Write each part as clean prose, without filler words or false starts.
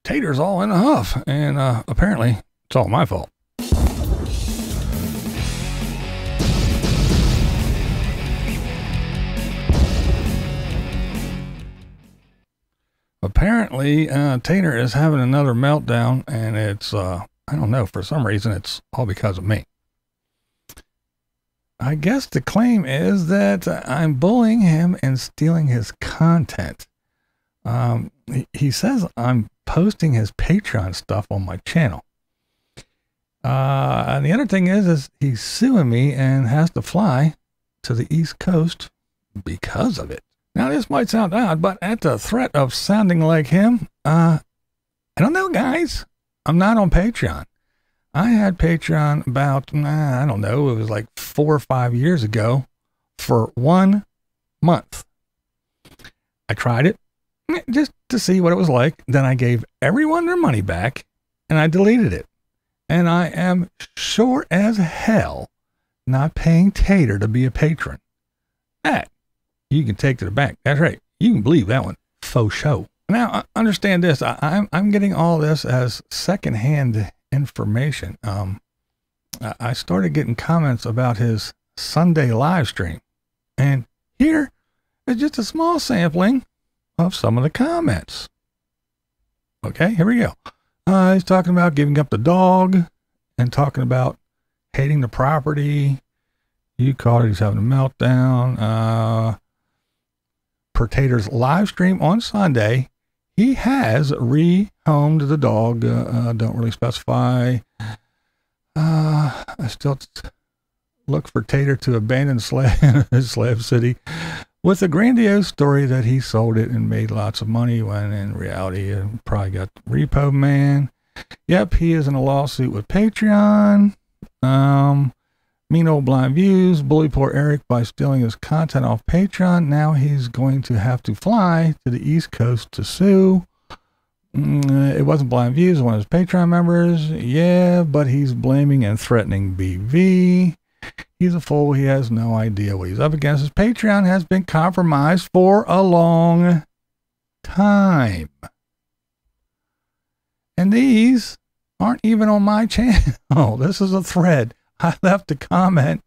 Tater's all in a huff, and apparently it's all my fault. Apparently, Tater is having another meltdown, and it's, I don't know, for some reason, it's all because of me. I guess the claim is that I'm bullying him and stealing his content. He says I'm posting his Patreon stuff on my channel. And the other thing is he's suing me and has to fly to the East Coast because of it. Now, this might sound odd, but at the threat of sounding like him, I don't know, guys. I'm not on Patreon. I had Patreon about, I don't know, it was like 4 or 5 years ago for 1 month. I tried it just to see what it was like. Then I gave everyone their money back and I deleted it. And I am sure as hell not paying Tater to be a patron. That you can take to the bank. That's right. You can believe that one. Faux show. Now, understand this. I'm getting all this as secondhand information. I started getting comments about his Sunday live stream. And here is just a small sampling of some of the comments. Okay, here we go. He's talking about giving up the dog and talking about hating the property. You called it, he's having a meltdown. Per Tater's live stream on Sunday, he has rehomed the dog. Don't really specify. I still look for Tater to abandon Slave City with a grandiose story that he sold it and made lots of money, when in reality he probably got the repo man. Yep, he is in a lawsuit with Patreon. Mean old BlindViews bully poor Eric by stealing his content off Patreon. Now he's going to have to fly to the East Coast to sue. It wasn't BlindViews, one of his Patreon members. Yeah, but he's blaming and threatening BV. He's a fool. He has no idea what he's up against. His Patreon has been compromised for a long time. And these aren't even on my channel. This is a thread. I left a comment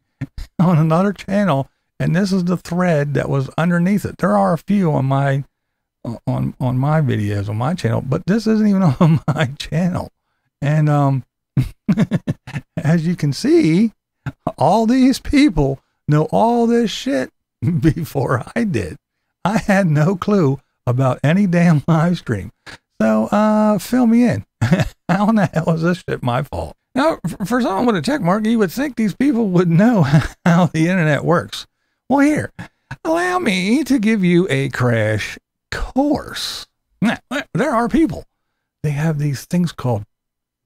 on another channel, and this is the thread that was underneath it. There are a few on my videos on my channel, but this isn't even on my channel. And as you can see, all these people know all this shit before I did. I had no clue about any damn live stream. So fill me in. How in the hell is this shit my fault? Now, for someone with a check mark, you would think these people would know how the internet works. Well, here, allow me to give you a crash course. Now, there are people. They have these things called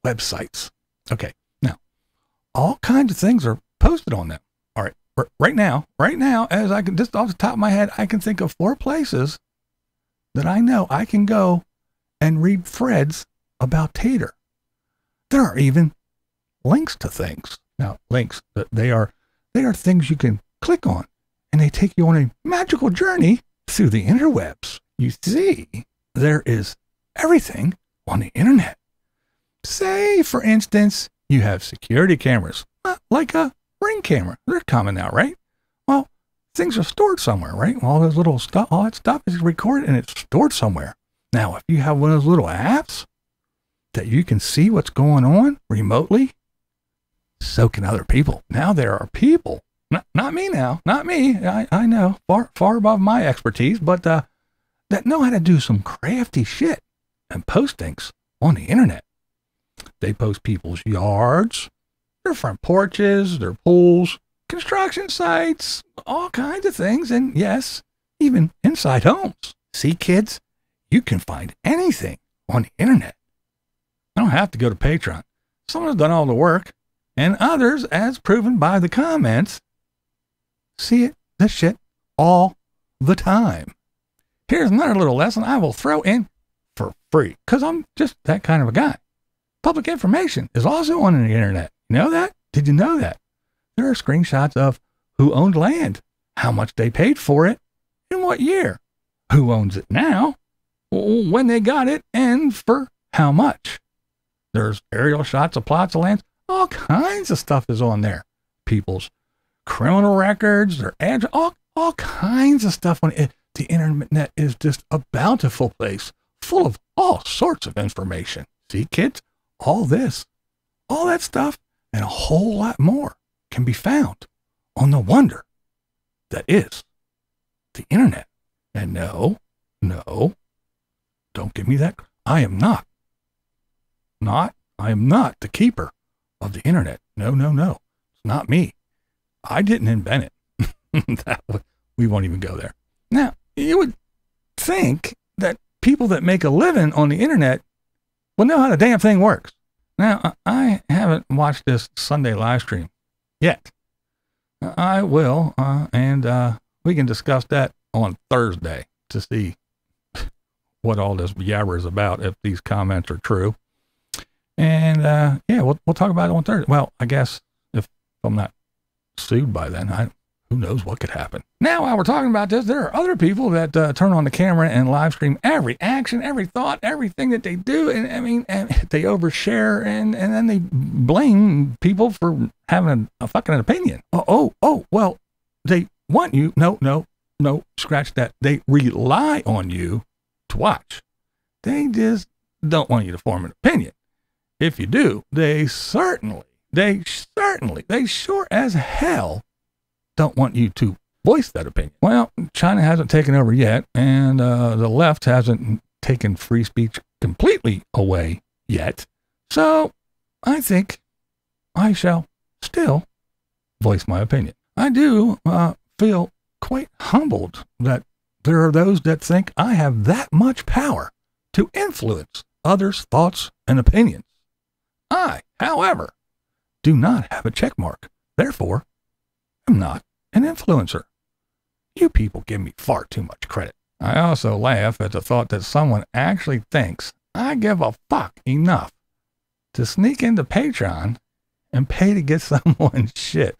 websites. Okay, now, all kinds of things are posted on them. All right, right now, as I can, just off the top of my head, I can think of 4 places that I know I can go and read threads about Tater. There are even links to things. Now, links, they are things you can click on, and they take you on a magical journey through the interwebs. You see, there is everything on the internet. Say, for instance, you have security cameras, like a Ring camera. They're common now, right? Well, things are stored somewhere, right? All those little stuff, all that stuff is recorded and it's stored somewhere. Now, if you have one of those little apps that you can see what's going on remotely, so can other people. Now there are people, not me now, not me. I know, far above my expertise, but that know how to do some crafty shit and post things on the internet. They post people's yards, their front porches, their pools, construction sites, all kinds of things, and yes, even inside homes. See, kids, you can find anything on the internet. I don't have to go to Patreon. Someone's done all the work, and others, as proven by the comments, see this shit all the time. Here's another little lesson I will throw in for free, because I'm just that kind of a guy. Public information is also on the internet. You know that? Did you know that? There are screenshots of who owned land, how much they paid for it, in what year, who owns it now, when they got it, and for how much? There's aerial shots of plots of lands. All kinds of stuff is on there. People's criminal records, their address, all kinds of stuff on it. The internet is just a bountiful place full of all sorts of information. See, kids, all this, all that stuff, and a whole lot more can be found on the wonder that is the internet. And no, don't give me that. I am not the keeper of the internet. No. It's not me. I didn't invent it. We won't even go there. Now, you would think that people that make a living on the internet will know how the damn thing works. Now, I haven't watched this Sunday live stream yet. I will, and we can discuss that on Thursday to see what all this yabber is about, if these comments are true. And yeah, we'll talk about it on Thursday. Well, I guess if I'm not sued by then, who knows what could happen. Now, while we're talking about this, there are other people that turn on the camera and live stream every action, every thought, everything that they do. And I mean, and they overshare and then they blame people for having a fucking opinion. Oh, well, they want you. No, scratch that. They rely on you to watch. They just don't want you to form an opinion. If you do, they sure as hell don't want you to voice that opinion. Well, China hasn't taken over yet, and the left hasn't taken free speech completely away yet. So I think I shall still voice my opinion. I do feel quite humbled that there are those that think I have that much power to influence others' thoughts and opinions. I, however, do not have a check mark. Therefore, I'm not an influencer. You people give me far too much credit. I also laugh at the thought that someone actually thinks I give a fuck enough to sneak into Patreon and pay to get someone's shit.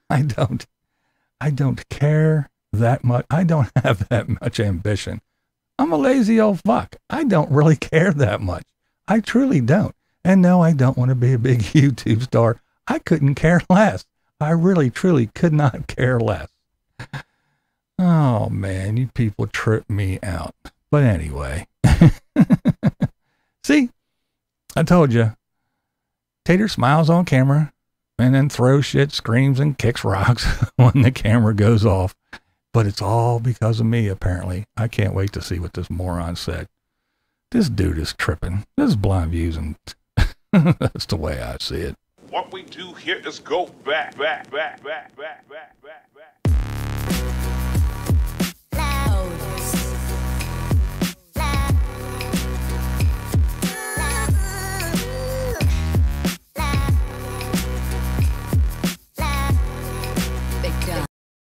I don't care that much. I don't have that much ambition. I'm a lazy old fuck. I don't really care that much. I truly don't. And no, I don't want to be a big YouTube star. I couldn't care less. I really, truly could not care less. Oh, man, you people trip me out. But anyway. See, I told you. Tater smiles on camera and then throws shit, screams, and kicks rocks when the camera goes off. But it's all because of me, apparently. I can't wait to see what this moron said. This dude is tripping. This is BlindViews, and that's the way I see it. What we do here is go back.